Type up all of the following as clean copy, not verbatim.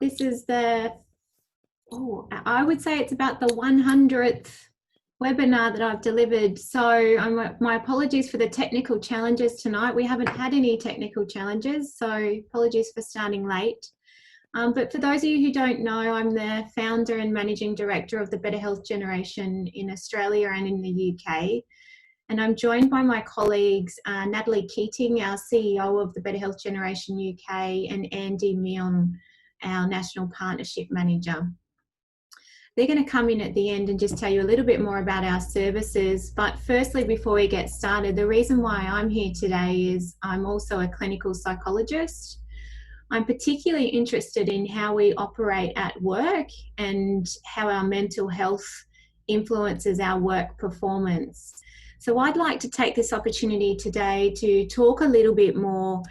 This is I would say it's about the 100th webinar that I've delivered. So my apologies for the technical challenges tonight. We haven't had any technical challenges, so apologies for starting late. But for those of you who don't know, I'm the founder and managing director of the Better Health Generation in Australia and in the UK. And I'm joined by my colleagues, Natalie Keating, our CEO of the Better Health Generation UK, and Andy Meon, our National Partnership Manager. They're going to come in at the end and just tell you a little bit more about our services. But firstly, before we get started, the reason why I'm here today is I'm also a clinical psychologist. I'm particularly interested in how we operate at work and how our mental health influences our work performance. So I'd like to take this opportunity today to talk a little bit more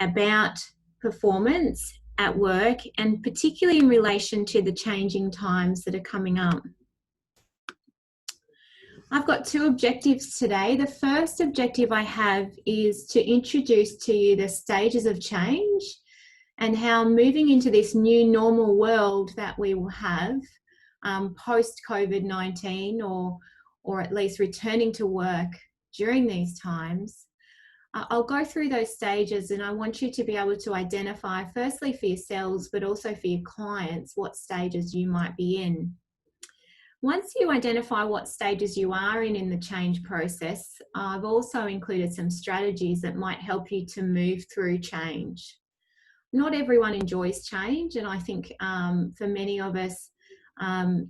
about performance at work, and particularly in relation to the changing times that are coming up. I've got two objectives today. The first objective I have is to introduce to you the stages of change and how moving into this new normal world that we will have post-COVID-19 or at least returning to work during these times. I'll go through those stages, and I want you to be able to identify, firstly for yourselves, but also for your clients, what stages you might be in. Once you identify what stages you are in the change process, I've also included some strategies that might help you to move through change. Not everyone enjoys change, and I think for many of us,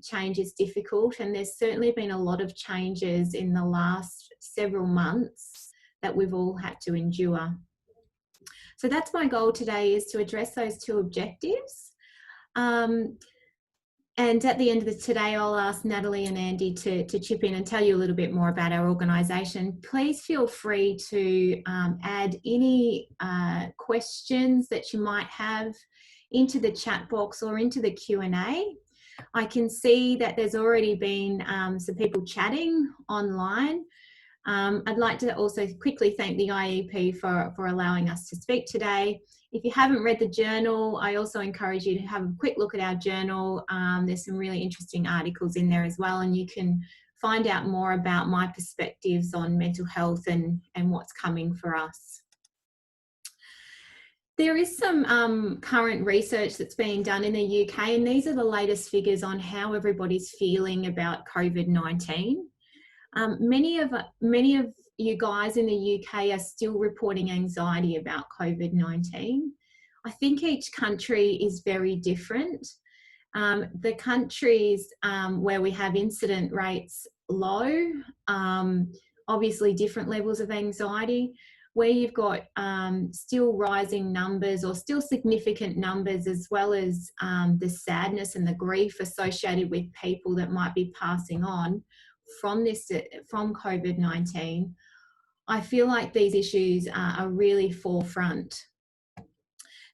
change is difficult, and there's certainly been a lot of changes in the last several months that we've all had to endure. So that's my goal today, is to address those two objectives. And at the end of today, I'll ask Natalie and Andy to chip in and tell you a little bit more about our organisation. Please feel free to add any questions that you might have into the chat box or into the Q&A. I can see that there's already been some people chatting online. I'd like to also quickly thank the IEP for allowing us to speak today. If you haven't read the journal, I also encourage you to have a quick look at our journal. There's some really interesting articles in there as well, and you can find out more about my perspectives on mental health and what's coming for us. There is some current research that's being done in the UK, and these are the latest figures on how everybody's feeling about COVID-19. Many of you guys in the UK are still reporting anxiety about COVID-19. I think each country is very different. The countries where we have incident rates low, obviously different levels of anxiety. Where you've got still rising numbers or still significant numbers, as well as the sadness and the grief associated with people that might be passing on from COVID-19, I feel like these issues are really forefront.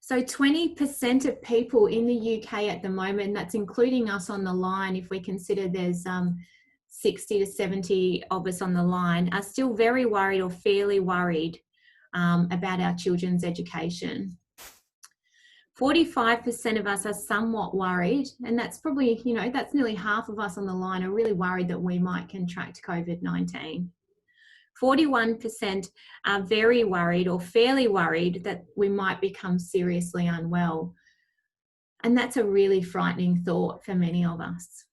So 20% of people in the UK at the moment, that's including us on the line, if we consider there's 60 to 70 of us on the line, are still very worried or fairly worried about our children's education. 45% of us are somewhat worried, and that's probably, that's nearly half of us on the line are really worried that we might contract COVID-19. 41% are very worried or fairly worried that we might become seriously unwell. And that's a really frightening thought for many of us.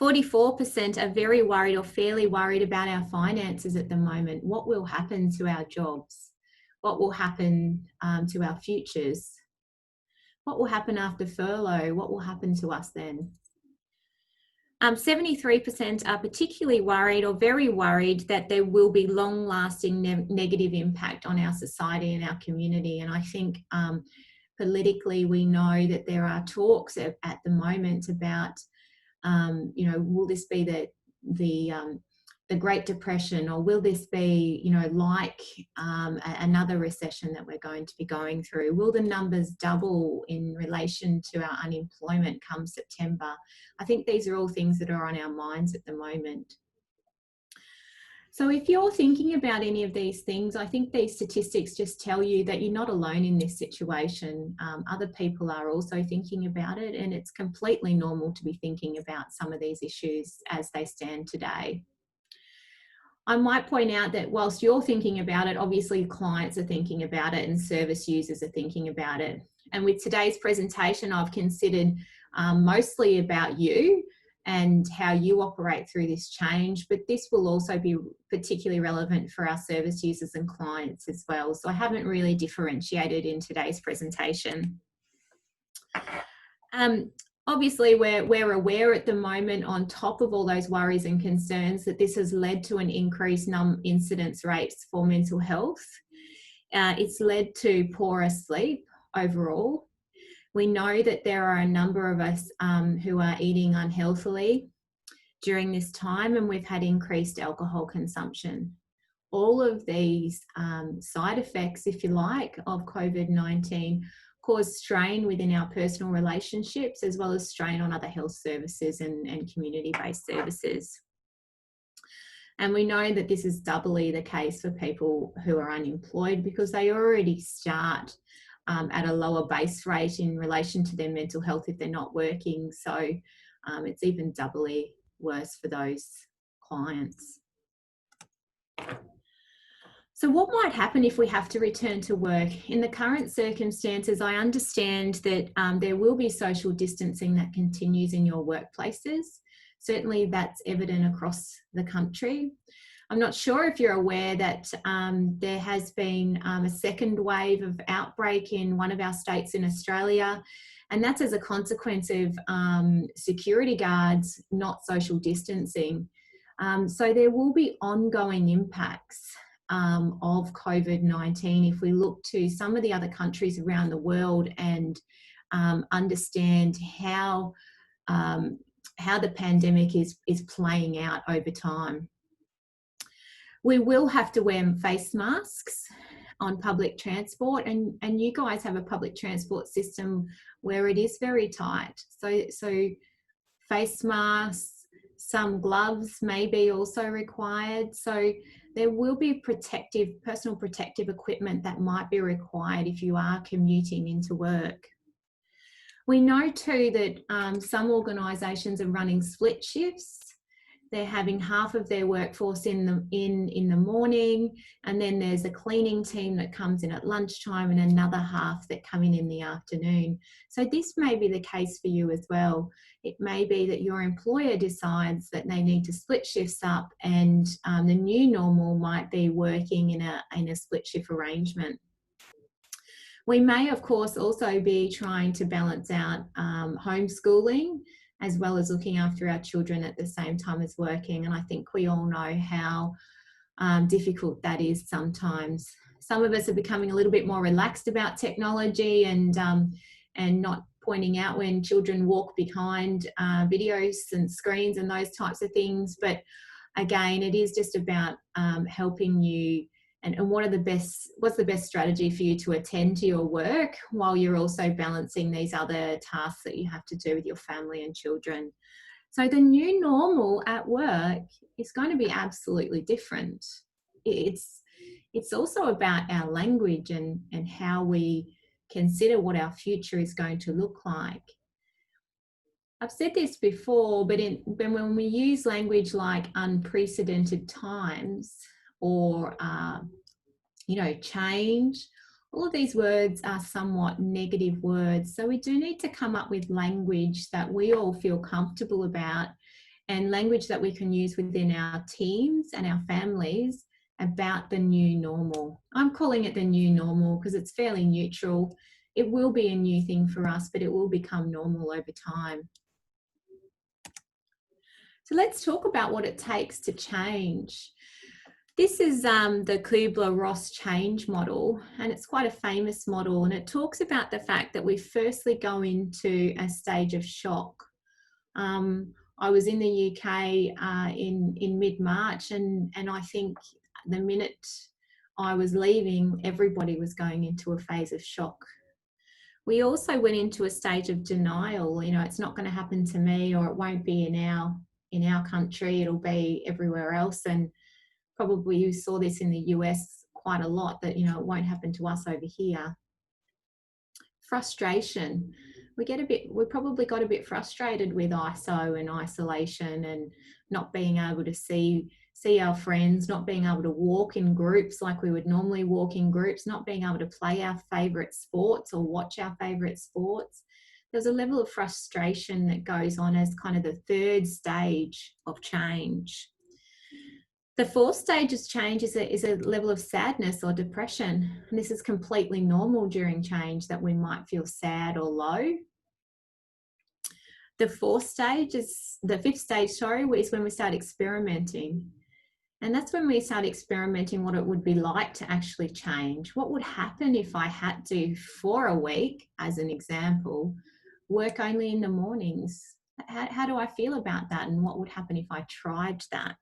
44% are very worried or fairly worried about our finances at the moment. What will happen to our jobs? What will happen to our futures? What will happen after furlough? What will happen to us then? 73% are particularly worried or very worried that there will be long-lasting negative impact on our society and our community. And I think politically we know that there are talks at the moment about, will this be the Great Depression, or will this be, like another recession that we're going to be going through? Will the numbers double in relation to our unemployment come September? I think these are all things that are on our minds at the moment. So if you're thinking about any of these things, I think these statistics just tell you that you're not alone in this situation. Other people are also thinking about it, and it's completely normal to be thinking about some of these issues as they stand today. I might point out that whilst you're thinking about it, obviously clients are thinking about it and service users are thinking about it. And with today's presentation, I've considered mostly about you and how you operate through this change, but this will also be particularly relevant for our service users and clients as well. So I haven't really differentiated in today's presentation. Obviously, we're aware at the moment, on top of all those worries and concerns, that this has led to an increased incidence rates for mental health. It's led to poorer sleep overall. We know that there are a number of us who are eating unhealthily during this time, and we've had increased alcohol consumption. All of these side effects, if you like, of COVID-19 cause strain within our personal relationships, as well as strain on other health services and community-based services. And we know that this is doubly the case for people who are unemployed, because they already start at a lower base rate in relation to their mental health if they're not working. So it's even doubly worse for those clients. So what might happen if we have to return to work? In the current circumstances, I understand that there will be social distancing that continues in your workplaces. Certainly that's evident across the country. I'm not sure if you're aware that there has been a second wave of outbreak in one of our states in Australia, and that's as a consequence of security guards not social distancing. So there will be ongoing impacts of COVID-19 if we look to some of the other countries around the world and understand how the pandemic is playing out over time. We will have to wear face masks on public transport, and you guys have a public transport system where it is very tight. So face masks, some gloves may be also required. So there will be personal protective equipment that might be required if you are commuting into work. We know too that some organisations are running split shifts. They're having half of their workforce in the morning, and then there's a cleaning team that comes in at lunchtime and another half that come in the afternoon. So this may be the case for you as well. It may be that your employer decides that they need to split shifts up, and the new normal might be working in a split shift arrangement. We may, of course, also be trying to balance out homeschooling as well as looking after our children at the same time as working. And I think we all know how difficult that is sometimes. Some of us are becoming a little bit more relaxed about technology and not pointing out when children walk behind videos and screens and those types of things. But again, it is just about helping you and what's the best strategy for you to attend to your work while you're also balancing these other tasks that you have to do with your family and children. So the new normal at work is going to be absolutely different. It's also about our language and how we consider what our future is going to look like. I've said this before, but when we use language like unprecedented times or change, all of these words are somewhat negative words. So we do need to come up with language that we all feel comfortable about, and language that we can use within our teams and our families about the new normal. I'm calling it the new normal because it's fairly neutral. It will be a new thing for us, but it will become normal over time. So let's talk about what it takes to change. This is the Kubler-Ross change model, and it's quite a famous model, and it talks about the fact that we firstly go into a stage of shock. I was in the UK in mid-March, and I think the minute I was leaving, everybody was going into a phase of shock. We also went into a stage of denial. It's not going to happen to me, or it won't be in our country, it'll be everywhere else. And probably you saw this in the US quite a lot, that, you know, it won't happen to us over here. Frustration. We probably got a bit frustrated with ISO and isolation and not being able to see our friends, not being able to walk in groups like we would normally walk in groups, not being able to play our favorite sports or watch our favorite sports. There's a level of frustration that goes on as kind of the third stage of change. The fourth stage of change is a level of sadness or depression. And this is completely normal during change, that we might feel sad or low. The fifth stage, is when we start experimenting. And that's when we start experimenting what it would be like to actually change. What would happen if I had to, for a week, as an example, work only in the mornings? How do I feel about that? And what would happen if I tried that?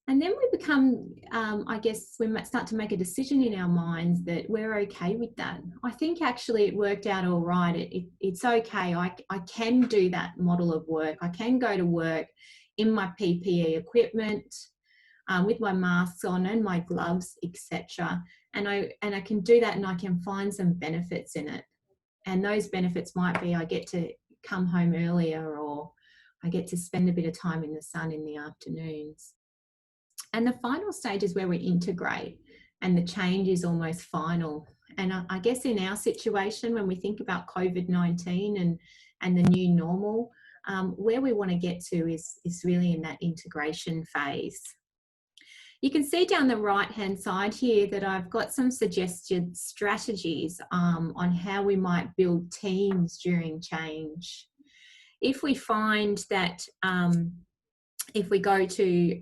And then we become, I guess, we might start to make a decision in our minds that we're okay with that. I think actually it worked out all right. It's okay. I can do that model of work. I can go to work in my PPE equipment, with my masks on and my gloves, etc. And I can do that, and I can find some benefits in it. And those benefits might be I get to come home earlier, or I get to spend a bit of time in the sun in the afternoons. And the final stage is where we integrate, and the change is almost final. And I guess in our situation, when we think about COVID-19 and the new normal, where we want to get to is really in that integration phase. You can see down the right-hand side here that I've got some suggested strategies on how we might build teams during change. If we find that if we go to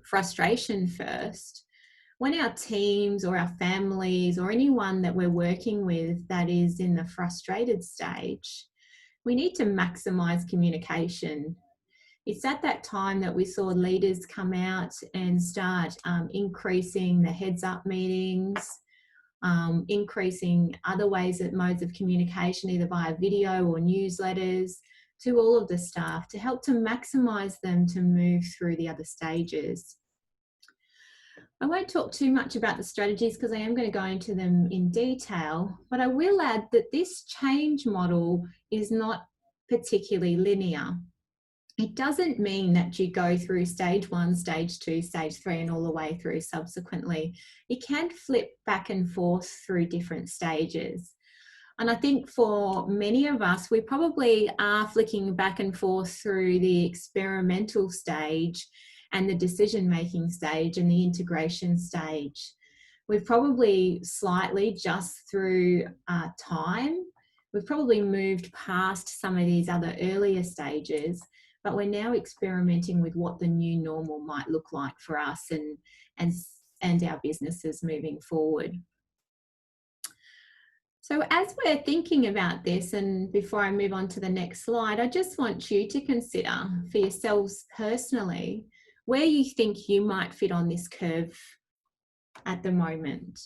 frustration first, when our teams or our families or anyone that we're working with that is in the frustrated stage, we need to maximize communication. It's at that time that we saw leaders come out and start increasing the heads up meetings, increasing other ways of modes of communication, either via video or newsletters, to all of the staff to help to maximize them to move through the other stages. I won't talk too much about the strategies because I am going to go into them in detail, but I will add that this change model is not particularly linear. It doesn't mean that you go through stage 1, stage 2, stage 3 and all the way through subsequently. It can flip back and forth through different stages. And I think for many of us, we probably are flicking back and forth through the experimental stage and the decision-making stage and the integration stage. We've probably slightly, just through time, we've probably moved past some of these other earlier stages, but we're now experimenting with what the new normal might look like for us and our businesses moving forward. So as we're thinking about this, and before I move on to the next slide, I just want you to consider for yourselves personally where you think you might fit on this curve at the moment.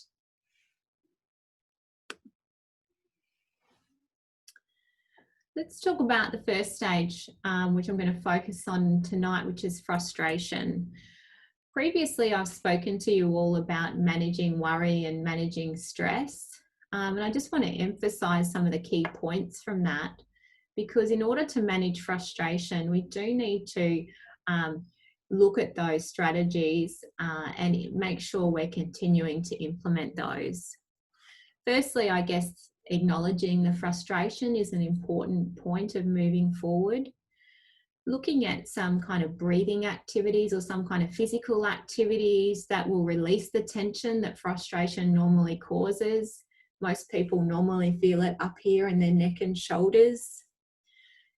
Let's talk about the first stage, which I'm going to focus on tonight, which is frustration. Previously, I've spoken to you all about managing worry and managing stress. And I just want to emphasize some of the key points from that, because in order to manage frustration, we do need to look at those strategies and make sure we're continuing to implement those. Firstly, I guess acknowledging the frustration is an important point of moving forward. Looking at some kind of breathing activities or some kind of physical activities that will release the tension that frustration normally causes. Most people normally feel it up here in their neck and shoulders.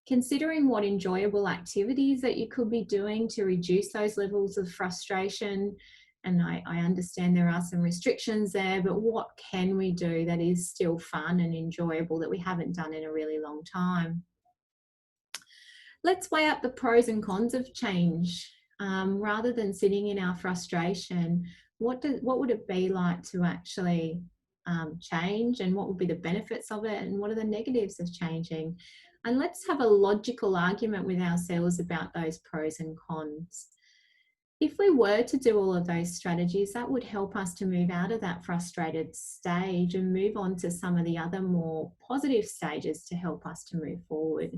Considering what enjoyable activities that you could be doing to reduce those levels of frustration. And I understand there are some restrictions there, but what can we do that is still fun and enjoyable that we haven't done in a really long time? Let's weigh up the pros and cons of change. Rather than sitting in our frustration, what would it be like to actually change, and what would be the benefits of it, and what are the negatives of changing? And let's have a logical argument with ourselves about those pros and cons. if we were to do all of those strategies, that would help us to move out of that frustrated stage and move on to some of the other more positive stages to help us to move forward.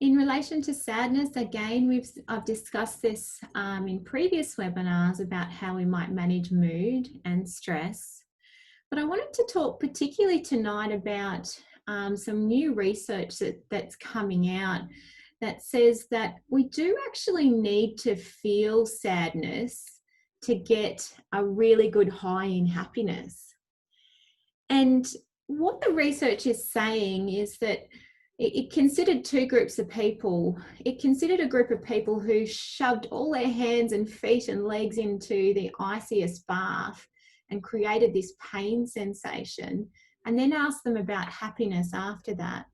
In relation to sadness, again, I've discussed this in previous webinars about how we might manage mood and stress. But I wanted to talk particularly tonight about some new research that's coming out that says that we do actually need to feel sadness to get a really good high in happiness. And what the research is saying is that it considered two groups of people. It considered a group of people who shoved all their hands and feet and legs into the iciest bath and created this pain sensation, and then asked them about happiness after that.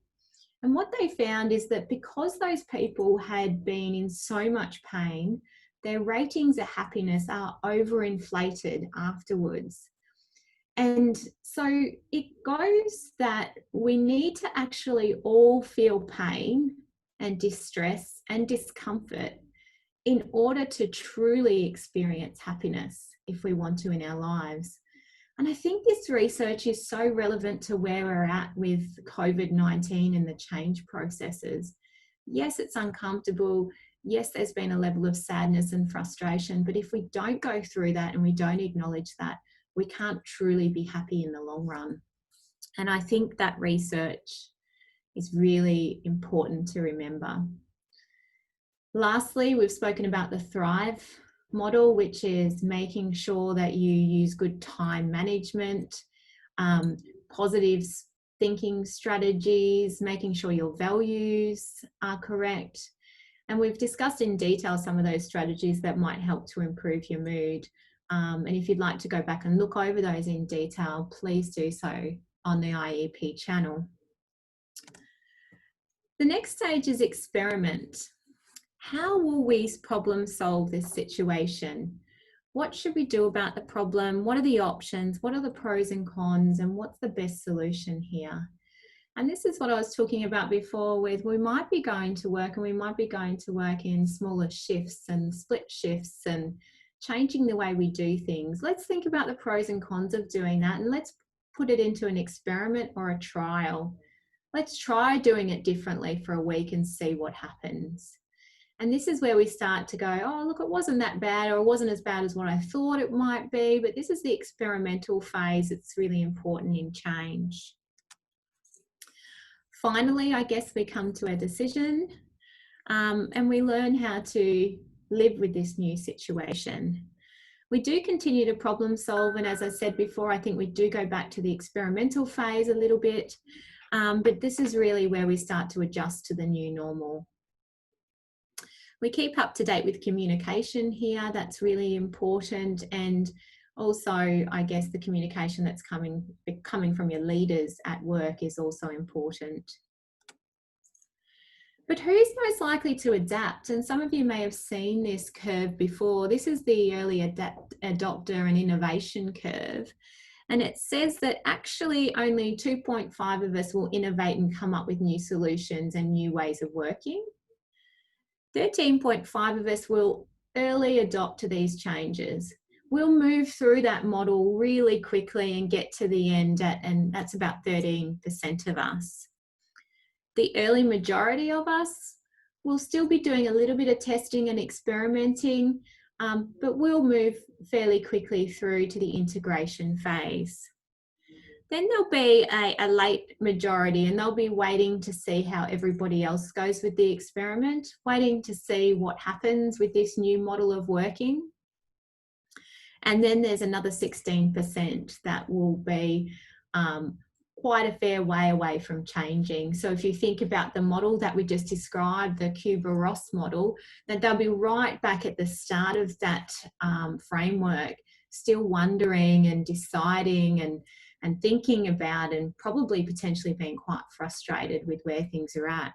And what they found is that because those people had been in so much pain, their ratings of happiness are overinflated afterwards. And so it goes that we need to actually all feel pain and distress and discomfort in order to truly experience happiness if we want to in our lives. And I think this research is so relevant to where we're at with COVID-19 and the change processes. Yes, it's uncomfortable. Yes, there's been a level of sadness and frustration, but if we don't go through that and we don't acknowledge that, we can't truly be happy in the long run. And I think that research is really important to remember. Lastly, we've spoken about the Thrive model, which is making sure that you use good time management, positive thinking strategies, making sure your values are correct. And we've discussed in detail some of those strategies that might help to improve your mood. And if you'd like to go back and look over those in detail, please do so on the IEP channel. The next stage is experiment. How will we problem solve this situation? What should we do about the problem? What are the options? What are the pros and cons? And what's the best solution here? And this is what I was talking about before with we might be going to work and we might be going to work in smaller shifts and split shifts and changing the way we do things. Let's think about the pros and cons of doing that, and let's put it into an experiment or a trial. Let's try doing it differently for a week and see what happens. And this is where we start to go, oh, look, it wasn't that bad, or it wasn't as bad as what I thought it might be. But this is the experimental phase. It's really important in change. Finally, I guess we come to a decision and we learn how to live with this new situation. We do continue to problem solve. And as I said before, I think we do go back to the experimental phase a little bit. But this is really where we start to adjust to the new normal. We keep up to date with communication here. That's really important. And also, I guess the communication that's coming from your leaders at work is also important. But who's most likely to adapt? And some of you may have seen this curve before. This is the early adopter and innovation curve. And it says that actually only 2.5 of us will innovate and come up with new solutions and new ways of working. 13.5 of us will early adopt to these changes. We'll move through that model really quickly and get to the end, and that's about 13% of us. The early majority of us will still be doing a little bit of testing and experimenting, but we'll move fairly quickly through to the integration phase. Then there'll be a late majority, and they'll be waiting to see how everybody else goes with the experiment, waiting to see what happens with this new model of working. And then there's another 16% that will be quite a fair way away from changing. So if you think about the model that we just described, the Kubler-Ross model, that they'll be right back at the start of that framework, still wondering and deciding and thinking about, and probably potentially being quite frustrated with where things are at.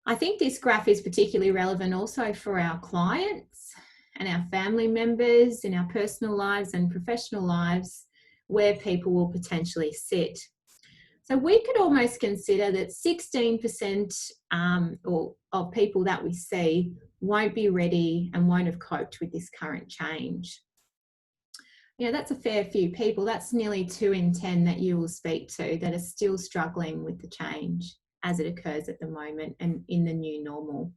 I think this graph is particularly relevant also for our clients and our family members in our personal lives and professional lives, where people will potentially sit. So we could almost consider that 16% of people that we see won't be ready and won't have coped with this current change. That's a fair few people. That's nearly 2 in 10 that you will speak to that are still struggling with the change as it occurs at the moment and in the new normal.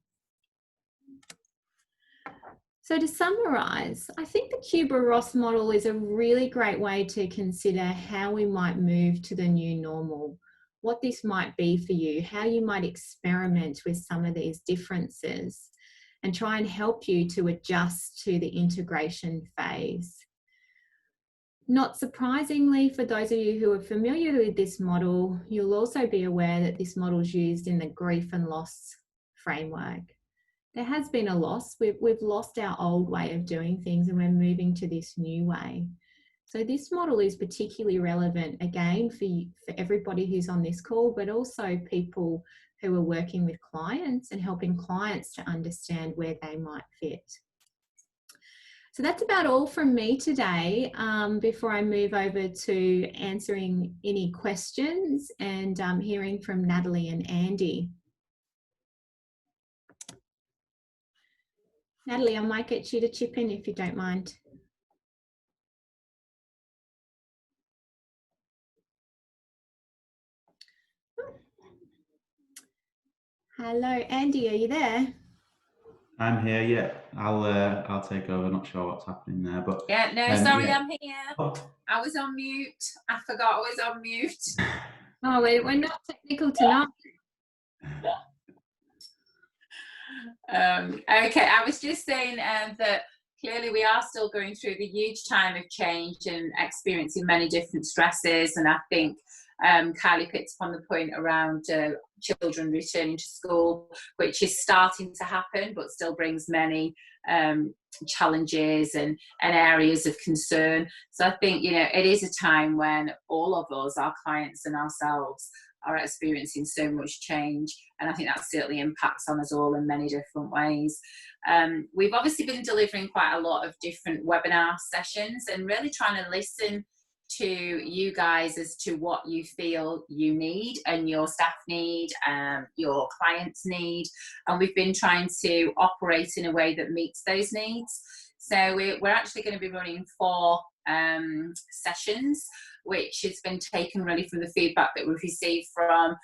So to summarise, I think the Kubler-Ross model is a really great way to consider how we might move to the new normal, what this might be for you, how you might experiment with some of these differences and try and help you to adjust to the integration phase. Not surprisingly, for those of you who are familiar with this model, you'll also be aware that this model is used in the grief and loss framework. There has been a loss. We've lost our old way of doing things and we're moving to this new way. So this model is particularly relevant, again, for everybody who's on this call, but also people who are working with clients and helping clients to understand where they might fit. So that's about all from me today. Before I move over to answering any questions and hearing from Natalie and Andy. Natalie, I might get you to chip in if you don't mind. Hello, Andy, are you there? I'm here, yeah. I'll take over. Not sure what's happening there, but yeah, no, sorry, yeah. I'm here. Oh. I was on mute. I forgot I was on mute. Oh, we're not technical tonight. Okay, I was just saying that clearly we are still going through the huge time of change and experiencing many different stresses, and I think Kylie picked up on the point around children returning to school, which is starting to happen but still brings many challenges and areas of concern. So I think it is a time when all of us, our clients and ourselves, are experiencing so much change, and I think that certainly impacts on us all in many different ways. We've obviously been delivering quite a lot of different webinar sessions and really trying to listen to you guys as to what you feel you need and your staff need, your clients need, and we've been trying to operate in a way that meets those needs. So we're actually going to be running 4 sessions, which has been taken really from the feedback that we've received from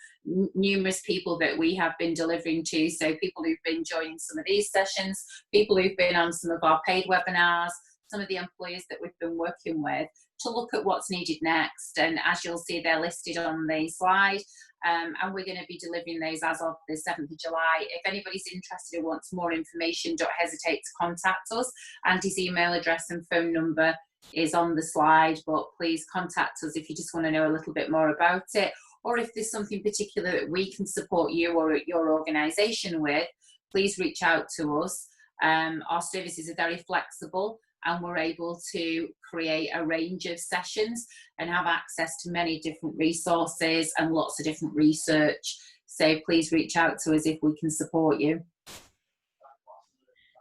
numerous people that we have been delivering to. So people who've been joining some of these sessions, people who've been on some of our paid webinars, some of the employers that we've been working with, to look at what's needed next. And as you'll see, they're listed on the slide. And we're going to be delivering those as of the 7th of July. If anybody's interested or wants more information, don't hesitate to contact us. Andy's email address and phone number is on the slide, but please contact us if you just want to know a little bit more about it, or if there's something particular that we can support you or your organisation with, please reach out to us. Our services are very flexible, and we're able to create a range of sessions and have access to many different resources and lots of different research. So please reach out to us if we can support you.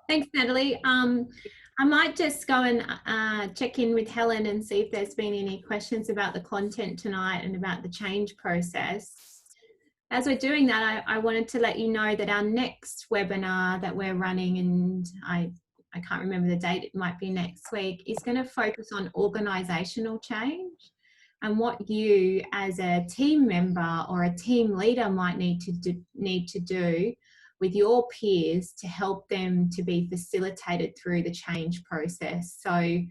Thanks, Natalie. I might just go and check in with Helen and see if there's been any questions about the content tonight and about the change process. As we're doing that, I wanted to let you know that our next webinar that we're running, and I can't remember the date, it might be next week, is going to focus on organisational change and what you as a team member or a team leader might need to do with your peers to help them to be facilitated through the change process. So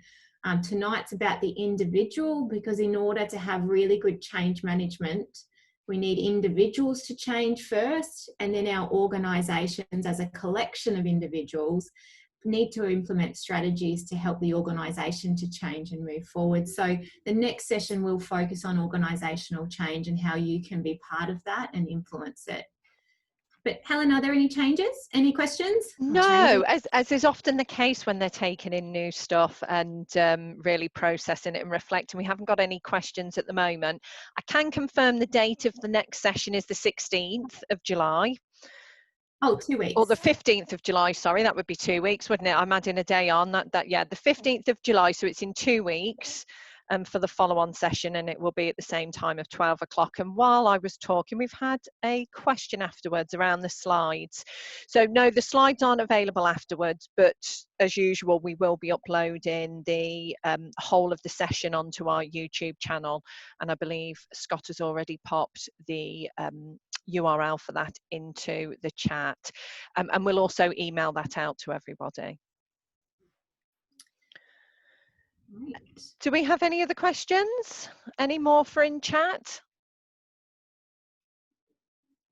tonight's about the individual, because in order to have really good change management, we need individuals to change first, and then our organisations as a collection of individuals need to implement strategies to help the organisation to change and move forward. So the next session will focus on organisational change and how you can be part of that and influence it. But Helen, are there any changes? Any questions? No, as is often the case when they're taking in new stuff and really processing it and reflecting. We haven't got any questions at the moment. I can confirm the date of the next session is the 16th of July. Oh, 2 weeks. Or the 15th of July, sorry, that would be 2 weeks, wouldn't it? I'm adding a day on that. Yeah, the 15th of July, so it's in 2 weeks. for the follow-on session, and it will be at the same time of 12 o'clock. And while I was talking, we've had a question afterwards around the slides. So no, the slides aren't available afterwards, but as usual, we will be uploading the whole of the session onto our YouTube channel. And I believe Scott has already popped the URL for that into the chat. And we'll also email that out to everybody. Right. Do we have any other questions? Any more for in chat?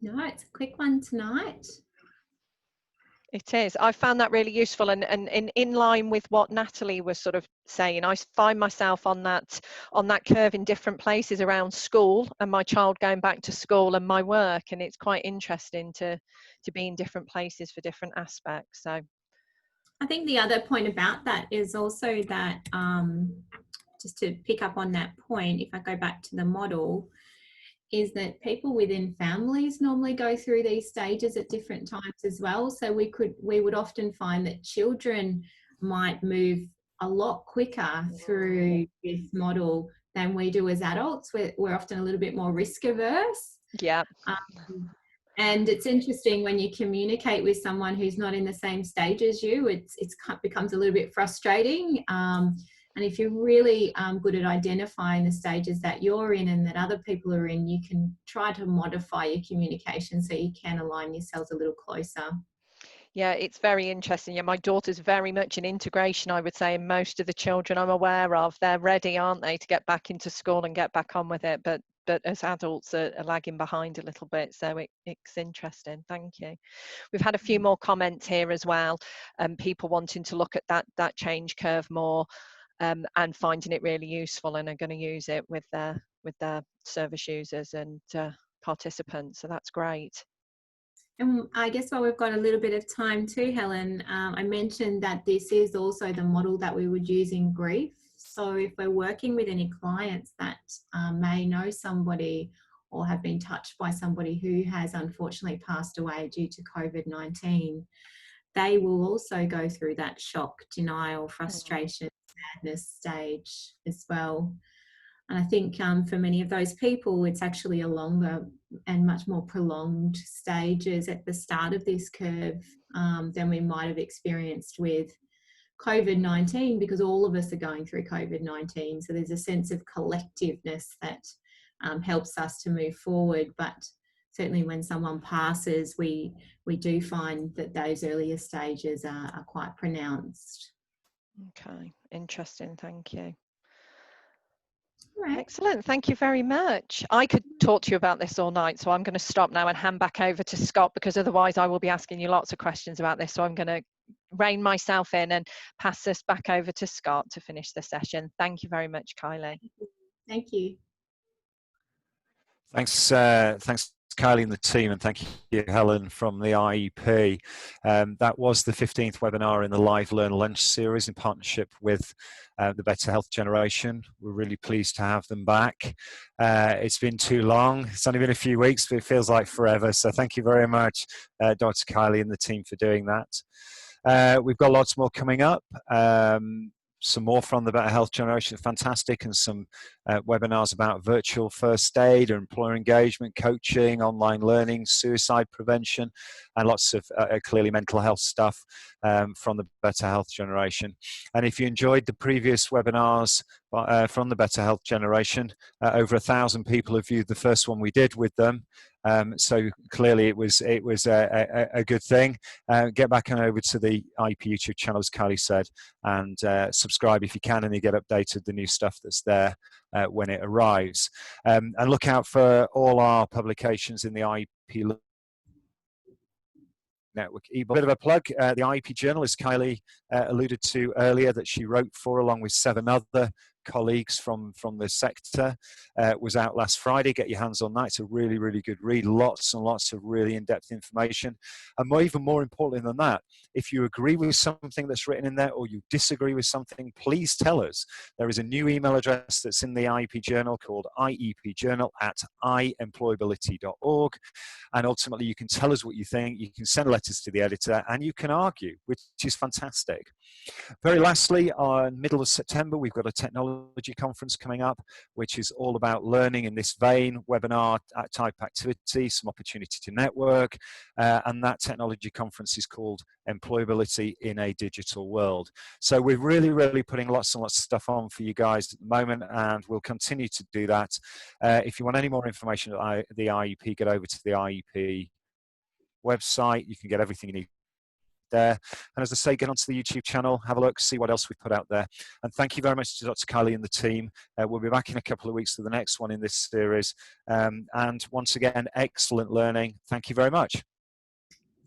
No, it's a quick one tonight. It is. I found that really useful, and in line with what Natalie was sort of saying. I find myself on that curve in different places around school, and my child going back to school, and my work, and it's quite interesting to be in different places for different aspects. So I think the other point about that is also that, just to pick up on that point, if I go back to the model, is that people within families normally go through these stages at different times as well. So we would often find that children might move a lot quicker through this model than we do as adults. We're often a little bit more risk averse. yeah. And it's interesting when you communicate with someone who's not in the same stage as you, it becomes a little bit frustrating. And if you're really good at identifying the stages that you're in and that other people are in, you can try to modify your communication so you can align yourselves a little closer. Yeah, it's very interesting. Yeah, my daughter's very much in integration, I would say, and most of the children I'm aware of, they're ready, aren't they, to get back into school and get back on with it. But as adults are lagging behind a little bit. So it's interesting. Thank you. We've had a few more comments here as well, people wanting to look at that change curve more. And finding it really useful, and are going to use it with their service users and participants. So that's great. And I guess while we've got a little bit of time too, Helen, I mentioned that this is also the model that we would use in grief. So if we're working with any clients that may know somebody or have been touched by somebody who has unfortunately passed away due to COVID-19, they will also go through that shock, denial, frustration, sadness stage as well. And I think for many of those people, it's actually a longer and much more prolonged stages at the start of this curve than we might have experienced with COVID-19, because all of us are going through COVID-19. So there's a sense of collectiveness that helps us to move forward. But certainly when someone passes, we do find that those earlier stages are quite pronounced. Okay, interesting. Thank you. Right. Excellent. Thank you very much. I could talk to you about this all night, so I'm going to stop now and hand back over to Scott, because otherwise I will be asking you lots of questions about this. So I'm going to rein myself in and pass this back over to Scott to finish the session. Thank you very much, Kylie. Thank you. Thanks, Kylie and the team, and thank you, Helen, from the IEP. That was the 15th webinar in the Live Learn Lunch series in partnership with the Better Health Generation. We're really pleased to have them back. It's been too long. It's only been a few weeks, but it feels like forever. So thank you very much, Dr. Kylie and the team, for doing that. We've got lots more coming up. Some more from the Better Health Generation, fantastic, and some webinars about virtual first aid, employer engagement, coaching, online learning, suicide prevention, and lots of clearly mental health stuff from the Better Health Generation. And if you enjoyed the previous webinars from the Better Health Generation, over 1,000 people have viewed the first one we did with them. So clearly it was a good thing. Get back on over to the IEP YouTube channel, as Kylie said, and subscribe if you can, and you get updated the new stuff that's there when it arrives. And look out for all our publications in the IEP Network ebook. Bit of a plug, the IEP Journal, as Kylie alluded to earlier, that she wrote for along with 7 other colleagues from the sector, was out last Friday. Get your hands on that. It's a really, really good read. Lots and lots of really in-depth information. And even more importantly than that, if you agree with something that's written in there or you disagree with something, please tell us. There is a new email address that's in the IEP Journal called iepjournal@iemployability.org. And ultimately, you can tell us what you think. You can send letters to the editor and you can argue, which is fantastic. Very lastly, in middle of September, we've got a technology technology conference coming up, which is all about learning in this vein, webinar type activity, some opportunity to network, and that technology conference is called Employability in a Digital World. So we're really putting lots and lots of stuff on for you guys at the moment, and we'll continue to do that. If you want any more information at the IEP, get over to the IEP website. You can get everything you need there. And as I say, get onto the YouTube channel, have a look, see what else we've put out there. And thank you very much to Dr. Kylie and the team. We'll be back in a couple of weeks for the next one in this series. And once again, excellent learning. Thank you very much.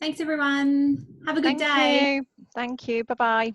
Thanks, everyone. Have a good day. Thank you. Bye-bye.